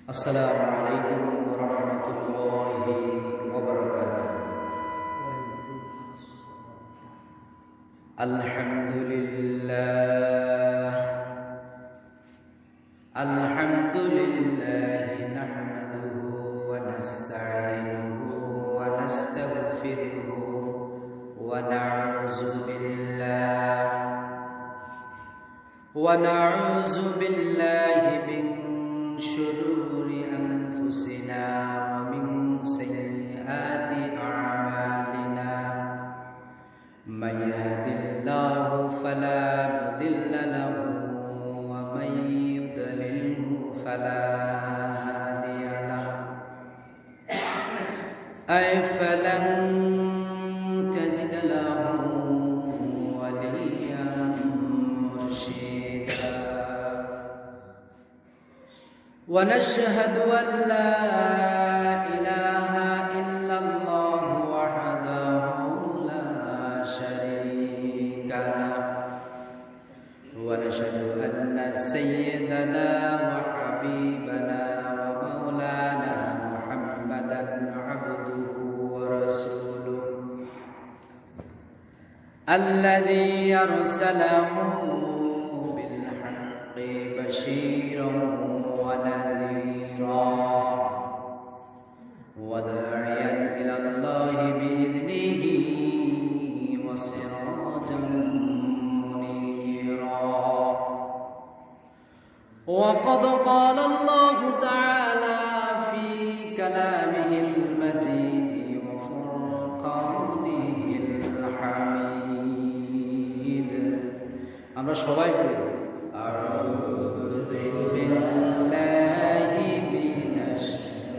السلام عليكم ورحمة الله وبركاته. الحمد لله نحمده ونستعينه ونستغفره ونعوذ بالله من شرور أنفسنا ومن سيئات أعمالنا. من يهد الله فلا مضل له ومن يضلله فلا هادي له. فلن تجد له وليا مرشدا. ونشهد أن لا إله إلا الله وحده لا شريك له. ونشهد أن سيدنا وحبيبنا ومولانا محمدا عبده ورسوله الذي أرسله بالحق بشيرا ونذيرا وداعيا إلى الله بإذنه وسراجا منيرا. وقد قال الله تعالى في كلامه المجيد وفرقانه الحميد. আমরা সবাই বলি আউযু বিল্লাহি মিনাশ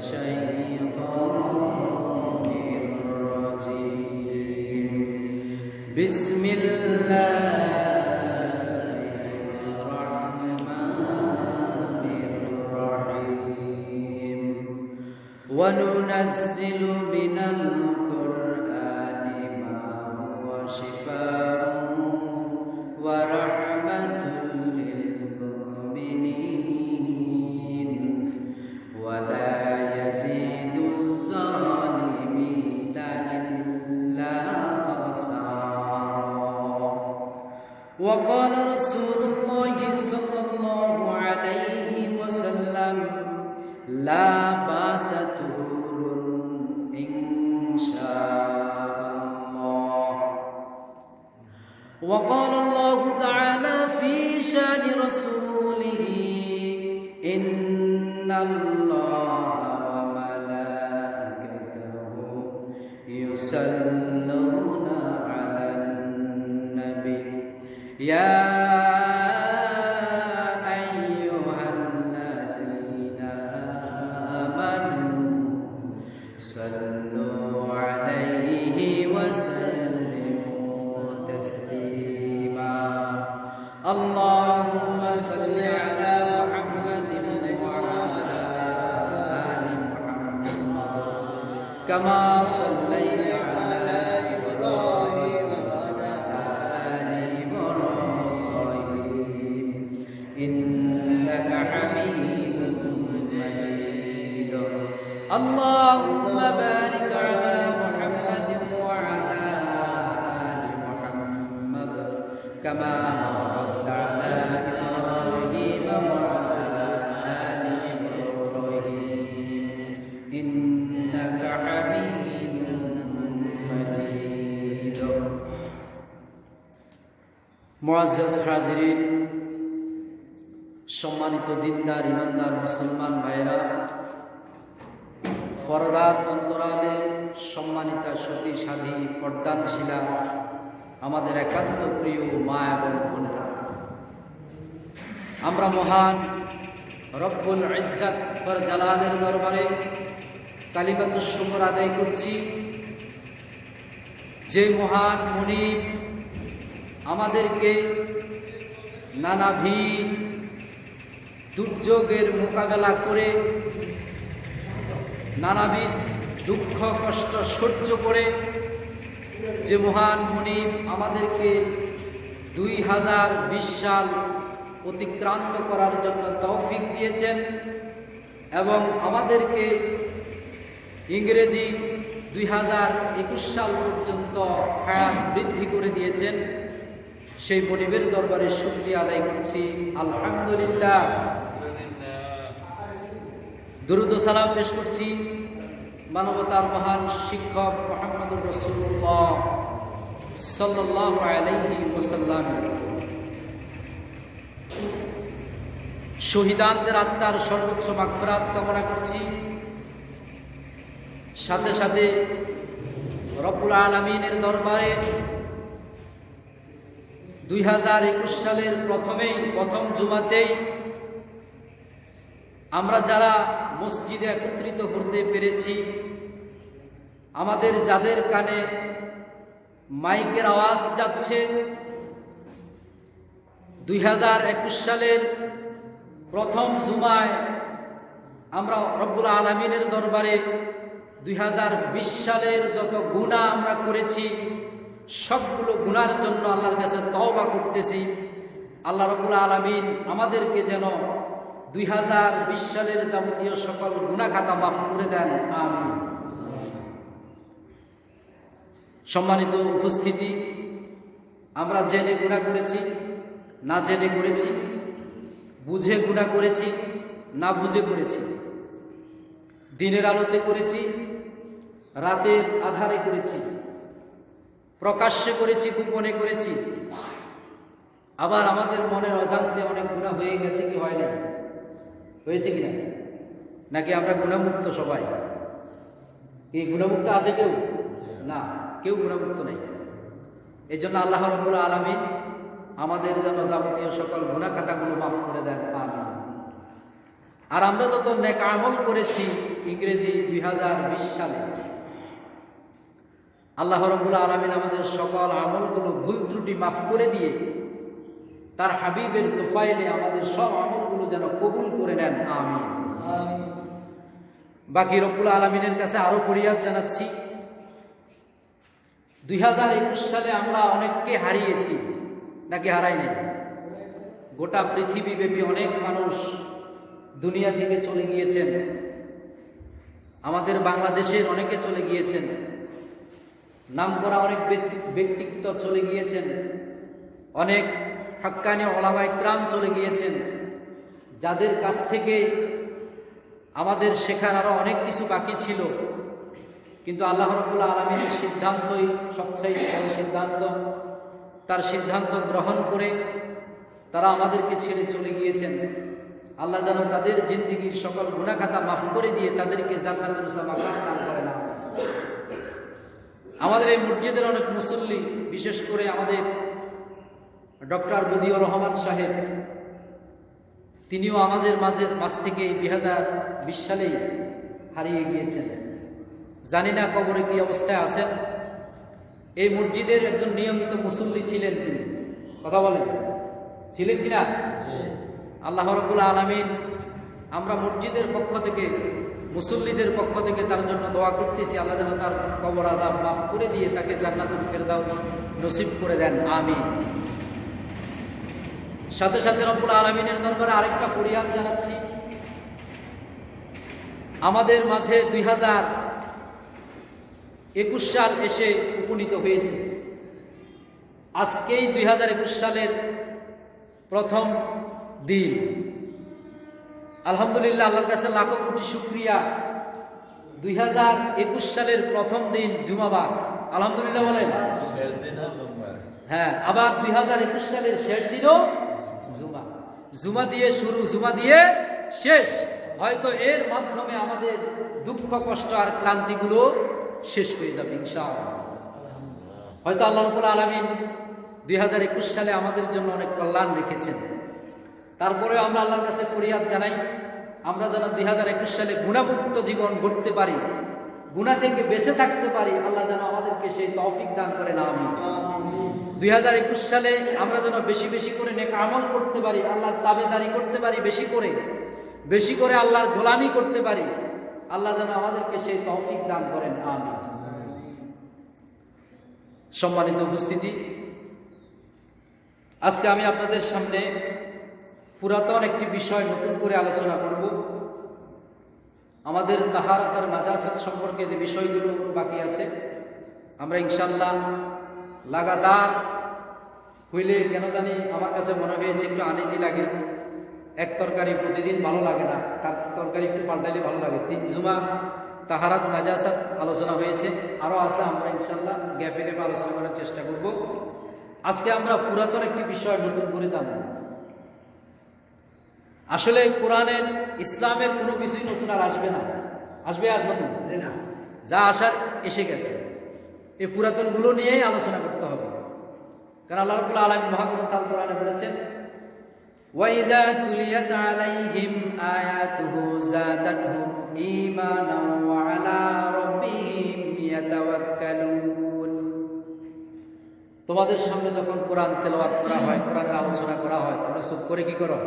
শাইতানির রাজীম. বিসমিল্লাহির রাহমানির রাহিম. ওয়া নুনাজ্জিলু মিনাল কুরআনি মা হুয়া শিফাa'un ওয়া রাহমাতুল লিল মুমিনিন ওয়া লা ইয়াজিদুজ জালিমিনা ইল্লা খাসারা. ওয়া ক্বালা রাসূলুল্লাহি সাল্লাল্লাহু আলাইহি ওয়াসাল্লাম লা বা'সা তুহুরুন ইনশাআল্লাহ. وقال الله تعالى في شان رسوله إن الله وملائكته يصلون على النبي يا أيها الذين آمنوا صلوا عليه وسلموا تسليما. اللهم صل على محمد وعلى آل محمد كما صليت على إبراهيم وعلى آل إبراهيم إنك حميد مجيد. اللهم بارك على محمد وعلى آل محمد كما باركت على إبراهيم وعلى آل إبراهيم إنك حميد مجيد. মুআজ্জাজ হাজিরিন, সম্মানিত দিনদার ইমানদার মুসলমান ভাইরা, পর্দার অন্তরালে সম্মানিতা সতী সাধী পর্দানশীলা আমাদের একান্ত প্রিয় মা এবং বোনেরা, আমরা মহান রব্বুল ইজ্জত ওয়াল জালালের দরবারে কালিমাতুশ শুকর আদায় করছি, যে মহান মুনিব আমাদেরকে নানাবিধ দুর্যোগের মোকাবেলা করে, নানাবিধ দুঃখ কষ্ট সহ্য করে, যে মহান মুনিব আমাদেরকে 2020 সাল অতিক্রান্ত করার জন্য তৌফিক দিয়েছেন, এবং আমাদেরকে ইংরেজি 2021 সাল পর্যন্ত হায়াত বৃদ্ধি করে দিয়েছেন। সেই মনিবের দরবারে শুকরিয়া আদায় করছি, আলহামদুলিল্লাহ। দুরূদ ও সালাম পেশ করছি মানবতার মহান শিক্ষক মুহাম্মদুর রাসূলুল্লাহ সাল্লাল্লাহু আলাইহি ওয়াসাল্লাম। শহীদানদের আত্মার সর্বোচ্চ মাগফিরাত কামনা করছি। সাথে সাথে রব্বুল আলামিনের দরবারে 2021 সালের প্রথম জুমাতেই আমরা যারা মসজিদে একত্রিত হতে পেরেছি, আমাদের যাদের কানে মাইকের আওয়াজ যাচ্ছে, 2021 সালের প্রথম জুমায় আমরা রব্বুল আলামিনের দরবারে 2020 সালের যত গুনাহ আমরা করেছি সবগুলো গুনার জন্য আল্লাহর কাছে তওবা করতেছি। আল্লাহ রব্বুল আলামিন আমাদেরকে যেন 2020 সালের যাবতীয় সকল গুনাহ খাতা মাফ করে দেন, আমিন। সম্মানিত উপস্থিতি, আমরা জেনে গুনাহ করেছি, না জেনে করেছি, বুঝে গুনাহ করেছি, না বুঝে করেছি, দিনের আলোতে করেছি, রাতের আধারে করেছি, প্রকাশ্যে করেছি, গোপনে করেছি, আবার আমাদের মনের অজান্তে অনেক গুনাহ হয়ে গেছে কি হয় না, হয়েছে কিনা? নাকি আমরা গুনাহমুক্ত সবাই? এই গুনাহমুক্ত আছে কেউ? না, কেউ গুনাহমুক্ত নাই। এই জন্য আল্লাহ রাব্বুল আলামিন আমাদের যেন যাবতীয় সকল গুনাহ খাতাগুলো মাফ করে দেন, আমিন। আর আমরা যত নেক আমল করেছি ইংরেজি 2020 সালে, আল্লাহ রাব্বুল আলামিন আমাদের সকল আমলগুলো ভুল ত্রুটি মাফ করে দিয়ে তার হাবিবের তোফাইলে আমাদের সব আমলগুলো যেন কবুল করে নেন, আমিন। বাকি রব্বুল আলামিনের কাছে আরো ফরিয়াদ জানাচ্ছি, 2021 সালে আমরা অনেককে হারিয়েছি, নাকি হারাই নাই? গোটা পৃথিবীব্যাপী অনেক মানুষ দুনিয়া থেকে চলে গিয়েছেন। আমাদের বাংলাদেশের অনেকে চলে গিয়েছেন, নামকরা অনেক ব্যক্তিত্ব চলে গিয়েছেন, অনেক হাক্কানি ওলামা ইকরাম চলে গিয়েছেন, যাদের কাছ থেকে আমাদের শেখার আরো অনেক কিছু বাকি ছিল। কিন্তু আল্লাহ রাব্বুল আলামিনের সিদ্ধান্তই সবচেয়ে বড় সিদ্ধান্ত। তার সিদ্ধান্ত গ্রহণ করে তারা আমাদেরকে ছেড়ে চলে গিয়েছেন। আল্লাহ যেন তাদের জিন্দেগীর সকল গুনাহ খাতা মাফ করে দিয়ে তাদেরকে জান্নাতুল মাকাম দান করেন। আমাদের এই মসজিদের অনেক মুসল্লি, বিশেষ করে আমাদের ডক্টর বদিউর রহমান সাহেব, তিনিও আমাদের মাঝ থেকে 2020 সালেই হারিয়ে গিয়েছেন। জানি না কবরে কি অবস্থায় আছেন। এই মসজিদের একজন নিয়মিত মুসল্লি ছিলেন তিনি, কথা বলেন, ছিলেন কিনা? আল্লাহ রাব্বুল আলামিন, আমরা মসজিদের পক্ষ থেকে, মুসল্লিদের পক্ষ থেকে তার জন্য দোয়া করতেছি, আল্লাহ যেন তার কবর আযাব মাফ করে দিয়ে তাকে জান্নাতুল ফেরদাউস নসিব করে দেন, আমিন। সাথে সাথে রব্বুল আলামিনের দরবারে আরেকটা ফরিয়াদ জানাচ্ছি, আমাদের মাঝে 2021 সাল এসে উপনীত হয়েছে। আজকেই 2021 সালের প্রথম দিন। আলহামদুলিল্লাহ, আল্লাহর কাছে লাখো কোটি শুকরিয়া। 2021 সালের প্রথম দিন জুমাবার, আলহামদুলিল্লাহ বলেন। হ্যাঁ, আবার 2021 সালের শেষ দিনও জুমা। জুমা দিয়ে শুরু, জুমা দিয়ে শেষ। হয়তো এর মাধ্যমে আমাদের দুঃখ কষ্ট আর ক্লান্তিগুলো শেষ হয়ে যাবে ইনশাআল্লাহ। হয়তো আল্লাহ রাব্বুল আলামিন 2021 সালে আমাদের জন্য অনেক কল্যাণ রেখেছেন। তারপরেও আমরা আল্লাহর কাছে ফরিয়াদ জানাই, আমরা যেন 2021 সালে গুনাহমুক্ত জীবন গড়তে পারি, গুনাহ থেকে বেঁচে থাকতে পারি। আল্লাহ যেন আমাদেরকে সেই তৌফিক দান করেন, আমিন। 2021 সালে আমরা যেন বেশি বেশি করে নেক আমল করতে পারি, আল্লাহর তাবেদারি করতে পারি, বেশি করে আল্লাহর গোলামি করতে পারি। আল্লাহ যেন আমাদেরকে সেই তৌফিক দান করেন, আমিন। সম্মানিত উপস্থিতি, আজকে আমি আপনাদের সামনে পুরাতন একটি বিষয় নতুন করে আলোচনা করব। আমাদের তাহারাত আর নাজাসাত সম্পর্কে যে বিষয়গুলো বাকি আছে, আমরা ইনশাল্লাহ লাগাতার হইলে কেন জানি আমার কাছে মনে হয়েছে একটু আনিজি লাগে। এক তরকারি প্রতিদিন ভালো লাগে না, তার তরকারি একটু পাল্টাইলে ভালো লাগে। 3 জুমা তাহারাত নাজাসাত আলোচনা হয়েছে, আরও আছে, আমরা ইনশাল্লাহ গ্যাপে গ্যাপে আলোচনা করার চেষ্টা করব। আজকে আমরা পুরাতন একটি বিষয় নতুন করে জানব। আসলে কোরআনের ইসলামের কোনো কিছুই নতুন আর আসবে না, আসবে আর নতুন যা আসার এসে গেছে। এই পুরাতনগুলো নিয়েই আলোচনা করতে হবে, কারণ আল্লাহ রাব্বুল আলামিন মহাগ্রন্থ আল কোরআনে বলেছেন, ওয়াইদা তুলিয়াত আলাইহিম আয়াতুহু যাদাতহুম ঈমানাও ওয়া আলা রাব্বিহিম ইয়াতাওয়াক্কালুন। তোমাদের সামনে যখন কোরআন তেলাওয়াত করা হয়, কোরআনের আলোচনা করা হয়, তোমরা চুপ করে কি করো?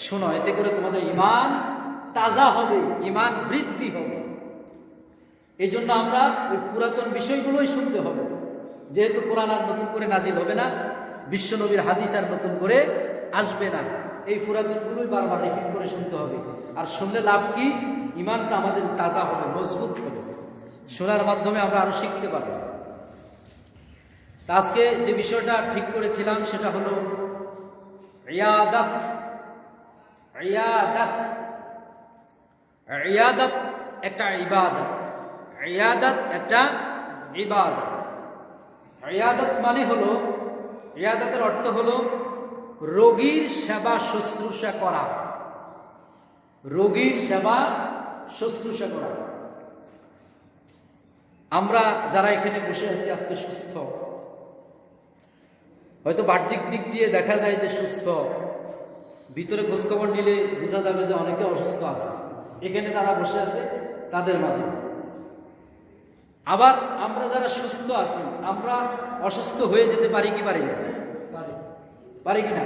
শোনো। এতে করে তোমাদের ঈমান তাজা হবে, ঈমান বৃদ্ধি হবে। এই জন্য আমরা ওই পুরাতন বিষয়গুলোই শুনতে হবে, যেহেতু কোরআন আর নতুন করে নাজিল হবে না, বিশ্বনবীর হাদিস আর নতুন করে আসবে না। এই পুরাতনগুলোই বারবার রিপিট করে শুনতে হবে। আর শুনলে লাভ কি? ঈমানটা আমাদের তাজা হবে, মজবুত হবে। শোনার মাধ্যমে আমরা আরো শিখতে পারব। তা আজকে যে বিষয়টা ঠিক করেছিলাম সেটা হলো ইয়াদাত। ইয়াদাত ইয়াদাত একটা ইবাদত। ইয়াদাত একটা ইবাদত। ইয়াদাত মানে হলো, ইয়াদাতের অর্থ হলো রোগীর সেবা শুশ্রূষা করা। রোগীর সেবা শুশ্রূষা করা। আমরা যারা এখানে বসে আছি আজকে সুস্থ, হয়তো বাহ্যিক দিক দিয়ে দেখা যায় যে সুস্থ, ভিতরে খোঁজখবর নিলে বোঝা যাবে যে অনেকে অসুস্থ আছে এখানে যারা বসে আছে তাদের মাঝে। আবার আমরা যারা সুস্থ আছি, আমরা অসুস্থ হয়ে যেতে পারি কি পারি না? পারি কি না?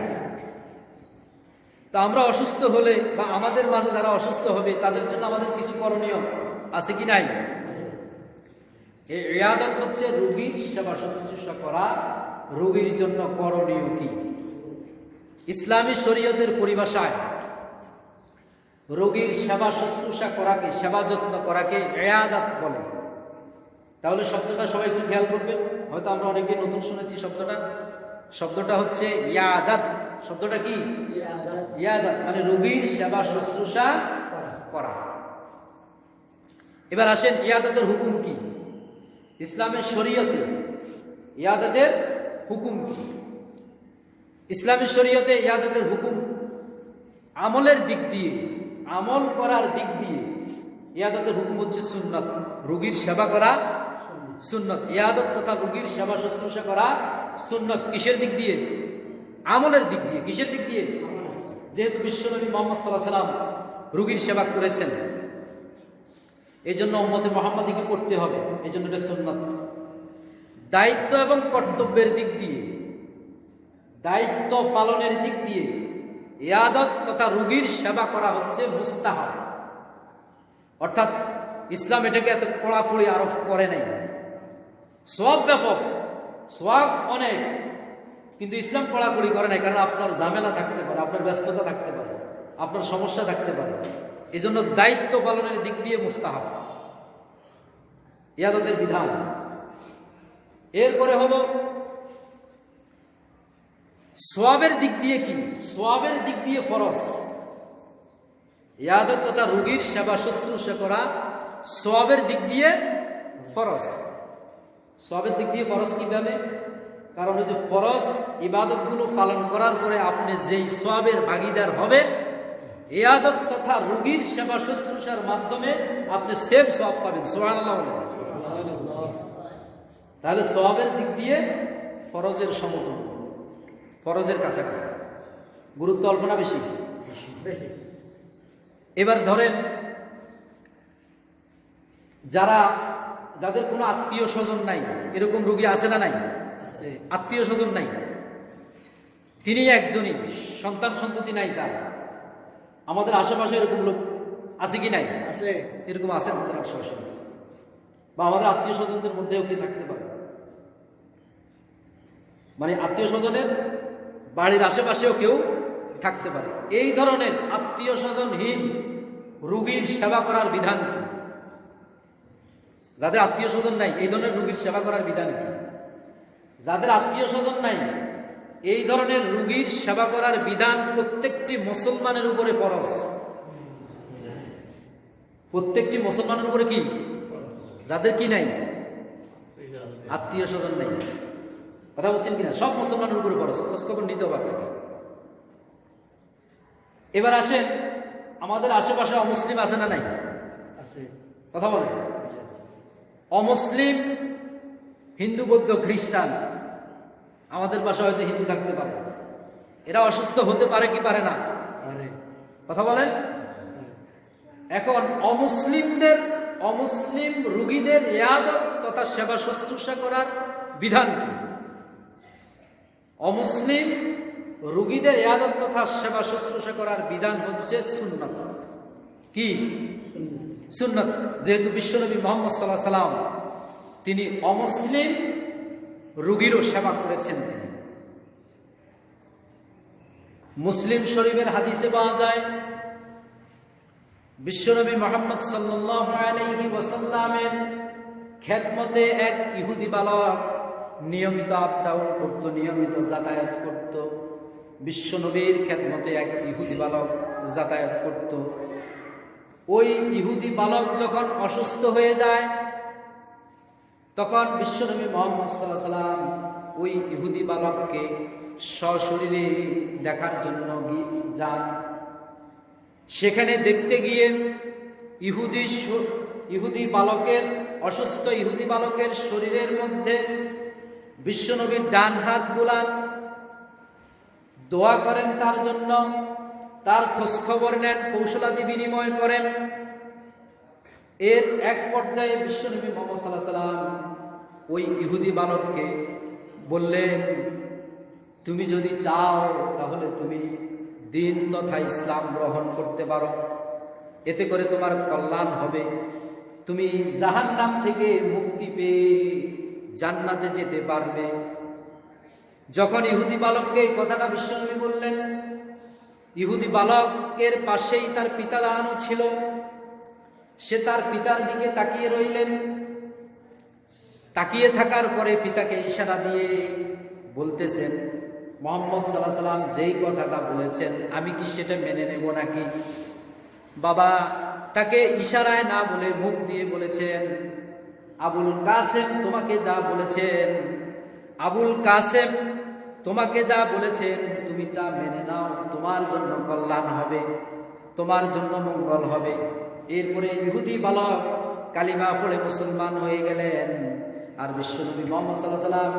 তা আমরা অসুস্থ হলে বা আমাদের মাঝে যারা অসুস্থ হবে তাদের জন্য আমাদের কিছু করণীয় আছে কি নাই? এই ইবাদত হচ্ছে রোগীর সেবা শুশ্রূষা করা। রোগীর জন্য করণীয় কি? ইসলামী শরীয়তের পরিভাষায় রোগীর সেবা শুশ্রূষা করাকে, সেবা যত্ন করাকে ইবাদত বলে। তাহলে শব্দটা সবাই একটু খেয়াল করবে, হয়তো আমরা অনেকে নতুন শুনেছি শব্দটা। শব্দটা হচ্ছে ইয়াদাত। শব্দটা কি? ইয়াদাত মানে রোগীর সেবা শুশ্রূষা করা। এবার আসেন, ইয়াদাতের হুকুম কি? ইসলামের শরীয়তে ইয়াদাতের হুকুম কি? ইসলামের শরীয়তে ইয়াদাতের হুকুম আমলের দিক দিয়ে, আমল করার দিক দিয়ে ইয়াদাতের হুকুম হচ্ছে সুন্নাত। রোগীর সেবা করা সুন্নাত। ইয়াদত তথা রোগীর সেবা শুশ্রূষা করা সুন্নাত। কিসের দিক দিয়ে? আমলের দিক দিয়ে। কিসের দিক দিয়ে? যেহেতু বিশ্বনবী মুহাম্মদ সাল্লাল্লাহু আলাইহি ওয়াসাল্লাম রোগীর সেবা করেছেন, এই জন্য উম্মতে মুহাম্মাদীকে করতে হবে, এই জন্য এটা সুন্নাত। দায়িত্ব এবং কর্তব্যের দিক দিয়ে, দায়িত্ব পালনের দিক দিয়ে ইয়াদত তথা রোগীর সেবা করা হচ্ছে মুস্তাহাব। অর্থাৎ ইসলাম এটাকে এত কড়াকড়ি আরোপ করে নাই। সওয়াব ব্যাপক, সওয়াব অনেক, কিন্তু ইসলাম কড়াকড়ি করে নাই। কারণ আপনার ঝামেলা থাকতে পারে, আপনার ব্যস্ততা থাকতে পারে, আপনার সমস্যা থাকতে পারে। এই জন্য দায়িত্ব পালনের দিক দিয়ে মুস্তাহাব ইয়াদতের বিধান। এরপরে হলো সওয়াবের দিক দিয়ে কি? সওয়াবের দিক দিয়ে ফরজ। ইয়াদত তথা রোগীর সেবা শুশ্রূষা করা সওয়াবের দিক দিয়ে ফরজ। সওয়াবের দিক দিয়ে ফরজ কিভাবে? কারণ ওই যে ফরজ ইবাদতগুলো পালন করার পরে আপনি যেই সওয়াবের ভাগীদার হবেন, ইয়াদত তথা রোগীর সেবা শুশ্রূষার মাধ্যমে আপনি সেম সওয়াব পাবেন। সুবহানাল্লাহ। তাহলে সওয়াবের দিক দিয়ে ফরজের সমতুল্য, ফরজের কাছাকাছি। গুরুত্ব অল্প না বেশি? এবার ধরেন, যাদের কোনো আত্মীয় স্বজন নাই, এরকম রোগী আছে না নাই? আত্মীয় স্বজন নাই, তিনি একজনই, সন্তান সন্ততি নাই তার। আমাদের আশেপাশে এরকম লোক আছে কি নাই? এরকম আছে আমাদের আশেপাশে, বা আমাদের আত্মীয় স্বজনদের মধ্যেও কি থাকতে পারে। মানে আত্মীয় স্বজনের বাড়ির আশেপাশেও কেউ থাকতে পারে। এই ধরনের আত্মীয় স্বজনহীন রোগীর সেবা করার বিধান কি? যাদের আত্মীয় স্বজন নাই এই ধরনের রোগীর সেবা করার বিধান কি? যাদের আত্মীয় স্বজন নাই এই ধরনের রোগীর সেবা করার বিধান প্রত্যেকটি মুসলমানের উপরে ফরজ। প্রত্যেকটি মুসলমানের উপরে কি? যাদের কি নাই, আত্মীয় স্বজন নাই, কথা বলছেন কিনা, সব মুসলমানের উপরে ফরজ। খোঁজখবর নিতে হবে আপনাকে। এবার আসেন, আমাদের আশেপাশে অমুসলিম আছে না নাই? কথা বলেন। অমুসলিম, হিন্দু, বৌদ্ধ, খ্রিস্টান, আমাদের পাশে হয়তো হিন্দু থাকতে পারে, এরা অসুস্থ হতে পারে কি পারে না? কথা বলেন। এখন অমুসলিম রোগীদের ইয়াদত তথা সেবা শুশ্রূষা করার বিধান কি? অমুসলিম রোগীদের ইয়াদত তথা সেবা শুশ্রূষা করার বিধান হচ্ছে সুন্নাত। কি সুন্নাত? যেহেতু বিশ্বনবী মুহাম্মদ সাল্লাল্লাহু আলাইহি সাল্লাম তিনি অমুসলিম রোগীরও সেবা করেছেন। মুসলিম শরীফের হাদিসে পাওয়া যায় বিশ্বনবী মুহাম্মদ সাল্লাল্লাহু আলাইহি ওয়াসাল্লামের খেদমতে এক ইহুদি বালক নিয়মিত আপ ডাউন করত, নিয়মিত যাতায়াত করত। বিশ্বনবীর খেদমতে এক ইহুদি বালক যাতায়াত করত। ওই ইহুদি বালক যখন অসুস্থ হয়ে যায় তখন বিশ্বনবী মুহাম্মদ সাল্লাল্লাহু আলাইহি ওয়াসাল্লাম ওই ইহুদি বালককে সশরীরে দেখার জন্য যান। সেখানে দেখতে গিয়ে অসুস্থ ইহুদি বালকের শরীরের মধ্যে বিশ্বনবীর ডান হাত বুলান, দোয়া করেন তার জন্য, তার খোঁজখবর নেন, কৌশলাদি বিনিময় করেন। এর এক পর্যায়ে বিশ্বনবী মুহাম্মদ সাল্লাল্লাহু আলাইহি ওয়াসাল্লাম ওই ইহুদি বালককে বললেন, তুমি যদি চাও তাহলে তুমি দিন তথা ইসলাম গ্রহণ করতে পারো, এতে করে তোমার কল্যাণ হবে, তুমি জাহান্নাম থেকে মুক্তি পেয়ে জান্নাতে যেতে পারবে। যখন ইহুদি বালককে এই কথাটা বিশ্বনবী বললেন, ইহুদি বালকের পাশেই তার পিতা দাঁড়ানো ছিল। সে তার পিতার দিকে তাকিয়ে রইলেন। তাকিয়ে থাকার পরে পিতাকে ইশারা দিয়ে বলতেছেন, মুহাম্মদ সাল্লাল্লাহু আলাইহি ওয়াসাল্লাম যেই কথাটা বলেছেন আমি কি সেটা মেনে নেব নাকি? বাবা তাকে ইশারায় না বলে মুখ দিয়ে বলেছেন, আবুল কাসেম তোমাকে যা বলেছেন, আবুল কাসেম তোমাকে যা বলেছেন তুমি তা মেনে নাও, তোমার জন্য কল্যাণ হবে, তোমার জন্য মঙ্গল হবে। এরপরে ইহুদি বালক কালিমা পড়ে মুসলমান হয়ে গেলেন। আর বিশ্বনবী মুহাম্মদ সাল্লাল্লাহু আলাইহি ওয়াসাল্লাম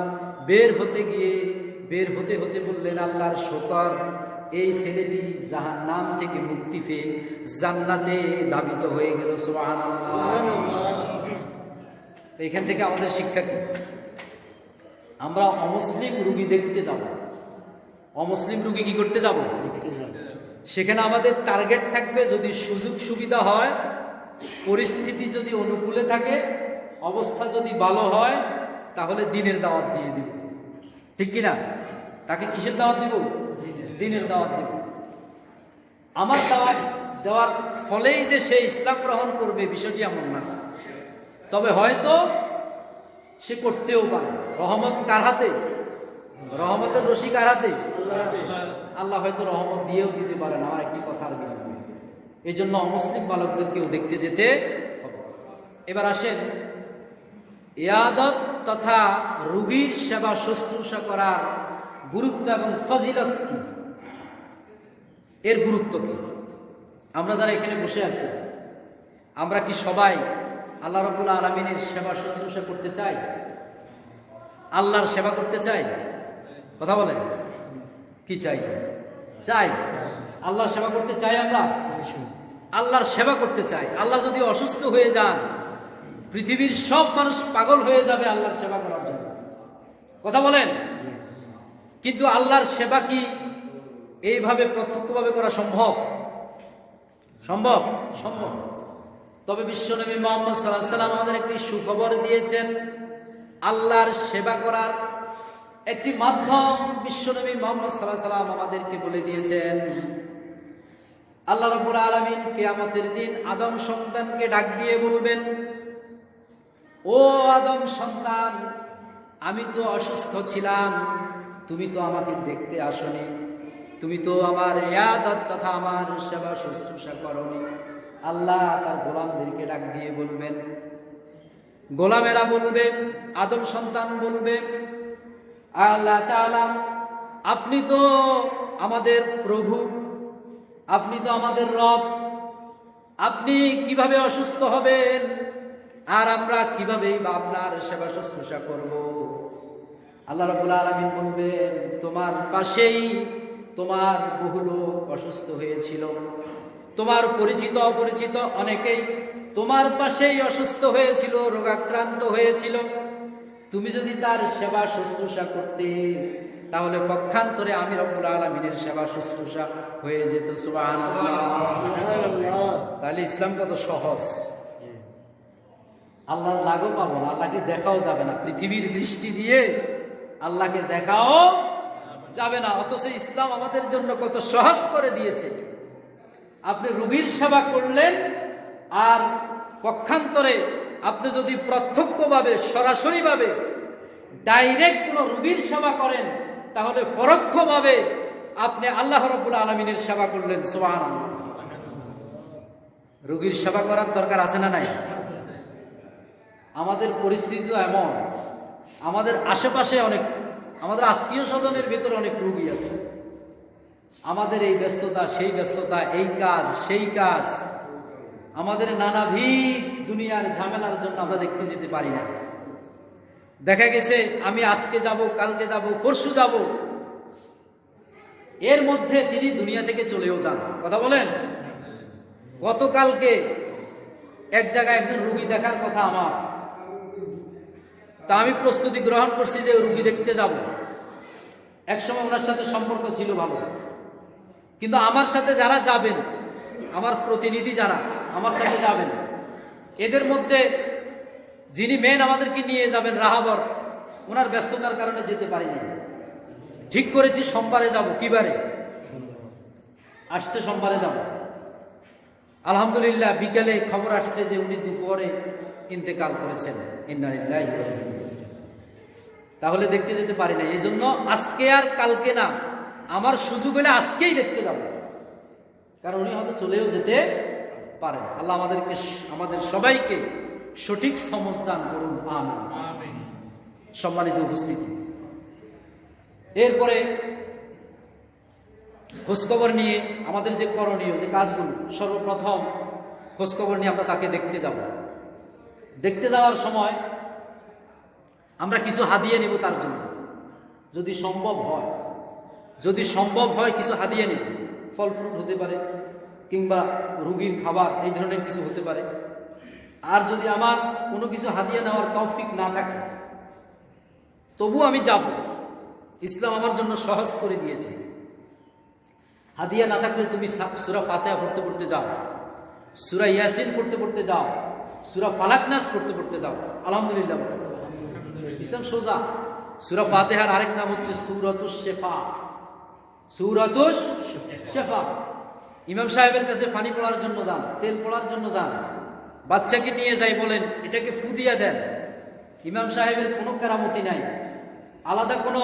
বের হতে হতে বললেন, আল্লাহর শুকর, এই ছেলেটি জাহান্নাম থেকে মুক্তি পেয়ে জান্নাতে ধাবিত হয়ে গেল। সুবহানাল্লাহ। এখান থেকে আমাদের শিক্ষা কি? আমরা অমুসলিম রোগী দেখতে যাব। অমুসলিম রোগী কি করতে যাব? সেখানে আমাদের টার্গেট থাকবে, যদি সুযোগ সুবিধা হয়, পরিস্থিতি যদি অনুকূলে থাকে, অবস্থা যদি ভালো হয়, তাহলে দিনের দাওয়াত দিয়ে দিব। ঠিক কিনা? তাকে কিসের দাওয়াত দিব? দিনের দাওয়াত দিব। আমার দাওয়াত দেওয়ার ফলেই যে সে ইসলাম গ্রহণ করবে বিষয়টি এমন না, তবে হয়তো সে করতেও পারে। রহমত কার হাতে? রহমতের রশি কার হাতে? আল্লাহ হয়তো রহমত দিয়েও দিতে পারেন। আমার একটি কথার বিনিময়ে এই জন্য অমুসলিম বালকদেরকেও দেখতে যেতে হবে। এবার আসেন, ইয়াদত তথা রোগীর সেবা শুশ্রূষা করার গুরুত্ব এবং ফজিলত কি, এর গুরুত্ব কি? আমরা যারা এখানে বসে আছি, আমরা কি সবাই আল্লাহ রাব্বুল আলামিনের সেবা শুশ্রূষা করতে চাই? আল্লাহর সেবা করতে চাই? কথা বলেন, কি চাই? চাই। আল্লাহর সেবা করতে চাই। আমরা আল্লাহর সেবা করতে চাই। আল্লাহ যদি অসুস্থ হয়ে যান, পৃথিবীর সব মানুষ পাগল হয়ে যাবে আল্লাহর সেবা করার জন্য। কথা বলেন। কিন্তু আল্লাহর সেবা কি এইভাবে প্রত্যক্ষভাবে করা সম্ভব? সম্ভব? সম্ভব। তবে বিশ্বনবী মুহাম্মদ সাল্লাল্লাহু আলাইহি ওয়াসাল্লাম আমাদের একটি সুখবর দিয়েছেন। আল্লাহর সেবা করার একটি মাধ্যম বিশ্বনবী মুহাম্মদ সাল্লাল্লাহু আলাইহি ওয়াসাল্লাম আমাদেরকে বলে দিয়েছেন। আল্লাহ রাব্বুল আলামিন কিয়ামতের দিন আদম সন্তানকে ডাক দিয়ে বলবেন, ও আদম সন্তান, আমি তো অসুস্থ ছিলাম, তুমি তো আমাকে দেখতে আসনি, তুমি তো আমার ইবাদত তথা আমার সেবা শুশ্রূষা করনি। আল্লাহ তার গোলামদেরকে ডাক দিয়ে বলবেন, গোলামেরা বলবে, আদম সন্তান বলবে, আল্লাহ তাআলা, আপনি তো আমাদের প্রভু, আপনি তো আমাদের রব, আপনি কিভাবে অসুস্থ হবেন আর আমরা কিভাবে বা আপনার সেবা শুশ্রূষা করব? আল্লাহ রাব্বুল আলামিন বলবেন, তোমার পাশেই তোমার বহু লোক অসুস্থ হয়েছিল, তোমার পরিচিত অপরিচিত অনেকেই তোমার পাশেই অসুস্থ হয়েছিল, রোগাক্রান্ত হয়েছিল। তুমি যদি তার সেবা শুশ্রূষা করতে, তাহলে পক্ষান্তরে আমি রব্বুল আলামিনের সেবা শুশ্রূষা হয়ে যেত। সুবহানাল্লাহ। তাহলে ইসলাম কত সহজ। আল্লাহ লাগো পাবো না, আল্লাহকে দেখাও যাবে না, পৃথিবীর দৃষ্টি দিয়ে আল্লাহকে দেখাও যাবে না, অথচ ইসলাম আমাদের জন্য কত সহজ করে দিয়েছে। আপনি রোগীর সেবা করলেন, আর পক্ষান্তরে আপনি যদি প্রত্যক্ষভাবে সরাসরিভাবে ডাইরেক্ট কোনো রোগীর সেবা করেন, তাহলে পরোক্ষভাবে আপনি আল্লাহ রাব্বুল আলামিনের সেবা করলেন। সুবহানাল্লাহ। রোগীর সেবা করার দরকার আছে না নাই? আমাদের পরিস্থিতি তো এমন, আমাদের আশেপাশে অনেক, আমাদের আত্মীয় স্বজনের ভেতরে অনেক রোগী আছে। আমাদের এই ব্যস্ততা, সেই ব্যস্ততা, এই কাজ, সেই কাজ, আমাদের নানাবিধ দুনিয়ার ঝামেলার জন্য আমরা দেখতে যেতে পারি না। দেখা গেছে আমি আজকে যাব, কালকে যাব, পরশু যাব, এর মধ্যে তিনি দুনিয়া থেকে চলেও যান। কথা বলেন। গতকালকে এক জায়গায় একজন রোগী দেখার কথা আমার, তা আমি প্রস্তুতি গ্রহণ করছি যে রোগী দেখতে যাব। একসময় ওনার সাথে সম্পর্ক ছিল ভালো, কিন্তু আমার সাথে যারা যাবেন, আমার প্রতিনিধি যারা আমার সাথে যাবেন, এদের মধ্যে যিনি মেন আমাদেরকে নিয়ে যাবেন রাহাবর, ওনার ব্যস্ততার কারণে যেতে পারিনি। ঠিক করেছি সোমবারে যাব। কি বারে? আসছে সোমবারে যাব। আলহামদুলিল্লাহ বিকেলে খবর আসছে যে উনি দুপুরে ইন্তেকাল করেছেন। ইন্না লিল্লাহি ওয়া ইন্না ইলাইহি রাজিউন। তাহলে দেখতে যেতে পারি না। এই জন্য আজকে আর কালকে না, আমার সুযোগ হলে আজকেই দেখতে যাব, কারণ উনি হয়তো চলেও যেতে পারেন। আল্লাহ আমাদেরকে, আমাদের সবাইকে সঠিক সমজদান করুন। আমিন। সম্মানিত উপস্থিতি, এরপরে খোঁজখবর নিয়ে আমাদের যে করণীয় যে কাজগুলো, সর্বপ্রথম খোঁজখবর নিয়ে আমরা তাকে দেখতে যাব। দেখতে যাওয়ার সময় আমরা কিছু হাদিয়া নেব তার জন্য, যদি সম্ভব হয়, যদি সম্ভব হয় কিছু হাদিয়া নেব। ফল ফ্রুট হতে পারে, কিংবা রোগীর খাবার, এই ধরনের কিছু হতে পারে। আর যদি আমার কোনো কিছু হাদিয়া নেওয়ার তৌফিক না থাকে, তবু আমি যাব। ইসলাম আমার জন্য সহজ করে দিয়েছে। হাদিয়া না থাকলে তুমি সূরা ফাতিহা পড়তে পড়তে যাও, সূরা ইয়াসিন পড়তে পড়তে যাও, সূরা ফালাক নাস পড়তে পড়তে যাও। আলহামদুলিল্লাহ। ইসলাম সোজা। সূরা ফাতিহার আরেক নাম হচ্ছে সূরাতুশ শিফা। সূরাতুশ শিফা। ইমাম সাহেবের কাছে পানি পড়ার জন্য যান, তেল পড়ার জন্য যান, বাচ্চাকে নিয়ে যাই, বলেন এটাকে ফু দিয়া দেন। ইমাম সাহেবের কোনো কেরামতি নাই, আলাদা কোনো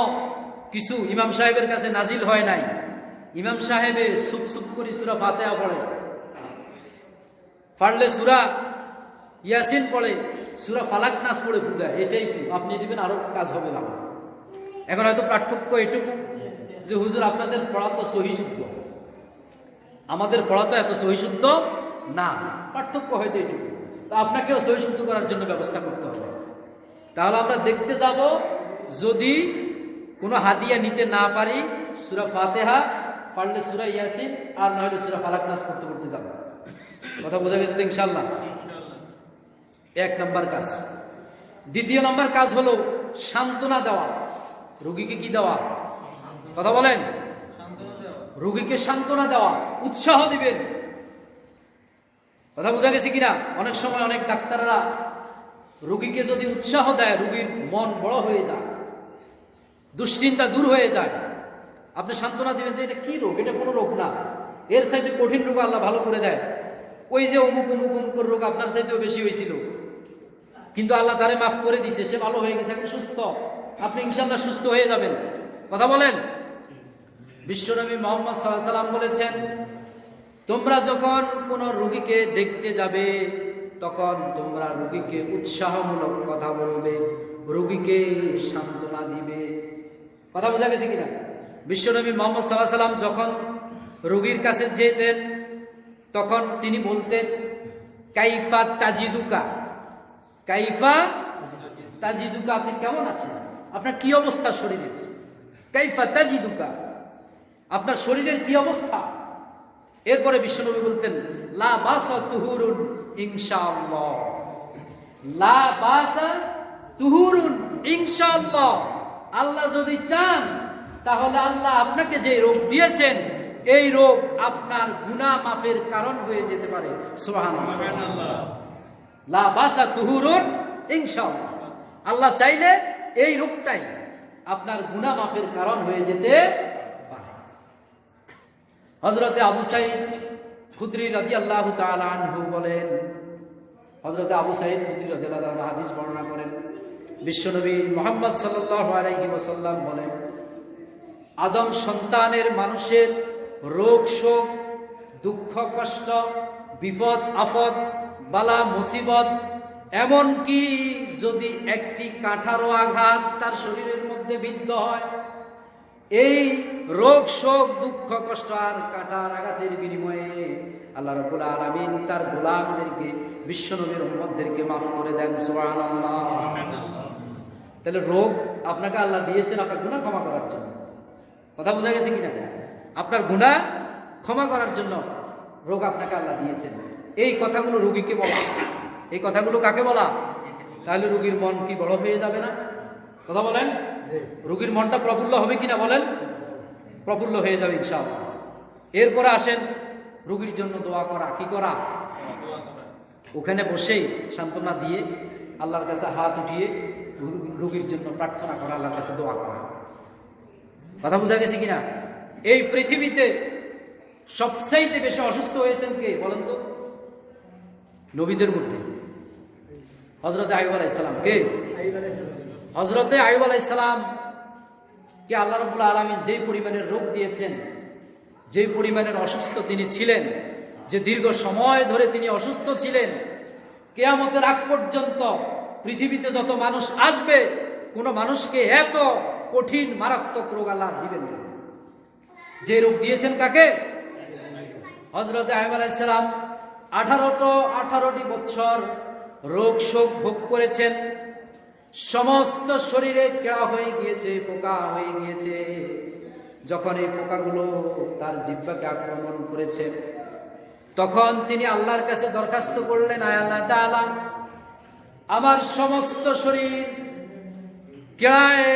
কিছু ইমাম সাহেবের কাছে নাজিল হয় নাই। ইমাম সাহেবে সুপ সুপ করে সূরা ফাতিহা পড়ে, পারলে সূরা ইয়াসিন পড়ে, সূরা ফালাক নাস পড়ে ফু দেয়। এটাই ফু, আপনি দিবেন, আরো কাজ হবে ভালো। এখন হয়তো পার্থক্য এটুকু যে হুজুর আপনাদের পড়া তো সহিশুদ্ধ, আমাদের পড়া তো এত সহিশুদ্ধ না। পার্থক্য হয়তো এটুকু। তো আপনাকেও সহিশুদ্ধ করার জন্য ব্যবস্থা করতে হবে। তাহলে আমরা দেখতে যাব, যদি কোনো হাদিয়া নিতে না পারি, সূরা ফাতিহা পারলে সূরা ইয়াসিন, আর না হলে সূরা ফালাক নাস করতে করতে যাব। কথা বোঝা গেছে তো ইনশাআল্লাহ? এক নম্বর কাজ। দ্বিতীয় নম্বর কাজ হলো সান্ত্বনা দেওয়া। রোগীকে কি দেওয়া? কথা বলেন। রোগীকে সান্ত্বনা দেওয়া, উৎসাহ দিবেন। কথা বোঝা গেছে কিনা? অনেক সময় অনেক ডাক্তাররা রোগীকে যদি উৎসাহ দেয়, রোগীর মন বড় হয়ে যায়, দুশ্চিন্তা দূর হয়ে যায়। আপনি সান্ত্বনা দিবেন যে এটা কি রোগ, এটা কোনো রোগ না, এর চাইতে কঠিন রোগ আল্লাহ ভালো করে দেয়। ওই যে অমুক অমুক অমুকের রোগ আপনার চাইতেও বেশি হয়েছিল, কিন্তু আল্লাহ তারে মাফ করে দিছে, সে ভালো হয়ে গেছে, এখন সুস্থ। আপনি ইনশাল্লাহ সুস্থ হয়ে যাবেন। কথা বলেন। বিশ্বনবী মুহাম্মদ সাল্লাল্লাহু আলাইহি ওয়াসাল্লাম বলেছেন, তোমরা যখন কোন রোগীকে দেখতে যাবে তখন তোমরা রোগীকে উৎসাহমূলক কথা বলবে, রোগীকে সান্ত্বনা দিবে। কথা বোঝা গেছে কিনা? বিশ্বনবী মুহাম্মদ সাল্লাল্লাহু আলাইহি ওয়াসাল্লাম যখন রোগীর কাছে যেতেন তখন তিনি বলতেন, কাইফা তাজিদুকা, কাইফা তাজিদুকা, আপনি কেমন আছেন, আপনার কি অবস্থা শরীরের? কাইফা তাজিদুকা, আপনার শরীরের কি অবস্থা? এরপরে বিশ্বনবী বলতেন, লা বাসা তুহুরুন ইনশাআল্লাহ, লা বাসা তুহুরুন ইনশাআল্লাহ, আল্লাহ যদি চান তাহলে আল্লাহ আপনাকে যে রোগ দিয়েছেন এই রোগ আপনার গুনাহ মাফের কারণ হয়ে যেতে পারে। সুবহানাল্লাহ। লা বাসা তুহুরুন ইনশাআল্লাহ, আল্লাহ চাইলে এই রোগটাই আপনার গুনাহ মাফের কারণ হয়ে যেতে পারে। হযরতে আবু সাঈদ খুদরি রাদিয়াল্লাহু তাআলা আনহু বলেন, হযরতে আবু সাঈদ খুদরি রাদিয়াল্লাহু তাআলা হাদিস বর্ণনা করেন, বিশ্বনবী মুহাম্মদ সাল্লাল্লাহু আলাইহি ওয়াসাল্লাম বলেন, আদম সন্তানের মানুষের রোগ শোক, দুঃখ কষ্ট, বিপদ আপদ, বালা মুসিবত, এমনকি যদি একটি কাঁঠারও আঘাত তার শরীরের মধ্যে বিদ্ধ হয়, এই রোগ শোক দুঃখ কষ্ট আর কাঁটার আঘাতের বিনিময়ে আল্লাহ রাব্বুল আলামিন তার গোলামদেরকে, বিশ্বনবীর উম্মতদেরকে মাফ করে দেন। সুবহানাল্লাহ। তাহলে রোগ আপনাকে আল্লাহ দিয়েছেন আপনার গুনাহ ক্ষমা করার জন্য। কথা বোঝা গেছে কিনা? আপনার গুনাহ ক্ষমা করার জন্য রোগ আপনাকে আল্লাহ দিয়েছেন। এই কথাগুলো রোগীকে বলা, এই কথাগুলো কাকে বলা? তাহলে রোগীর মন কি বড় হয়ে যাবে না? কথা বলেন। রোগীর মনটা প্রফুল্ল হবে কিনা বলেন? প্রফুল্ল হয়ে যাবে ইনশাআল্লাহ। এরপরে আসেন রোগীর জন্য দোয়া করা। কি করা? ওখানে বসেই সান্ত্বনা দিয়ে আল্লাহর কাছে হাত উঠিয়ে রোগীর জন্য প্রার্থনা করা, আল্লাহর কাছে দোয়া করা। কথা বোঝা গেছে কিনা? এই পৃথিবীতে সবচাইতে বেশি অসুস্থ হয়েছেন কে বলেন তো? নবীদের মধ্যে হযরতে আইয়ুব আলাইহিস সালাম। কে? হযরতে আইয়ুব আলাইহিস সালাম কে আল্লাহ রাব্বুল আলামিন যে পরিমাণের রোগ দিয়েছেন, যে পরিমাণের অসুস্থ তিনি ছিলেন, যে দীর্ঘ সময় ধরে তিনি অসুস্থ ছিলেন, কিয়ামতের আগ পর্যন্ত পৃথিবীতে যত মানুষ আসবে কোন মানুষকে এত কঠিন মারাত্মক রোগ আল্লাহ দিবেন না। যে রোগ দিয়েছেন কাকে? হযরতে আইয়ুব আলাইহিস সালাম 18টি বছর রোগ শোক ভোগ করেছেন। সমস্ত শরীরে কেড়া হয়ে গিয়েছে, পোকা হয়ে গিয়েছে। যখন এই পোকাগুলো তার জিহ্বাকে আক্রমণ করেছে তখন তিনি আল্লাহর কাছে দরখাস্ত করলেন, আয় আল্লাহ তাআলা, আমার সমস্ত শরীর কেড়ায়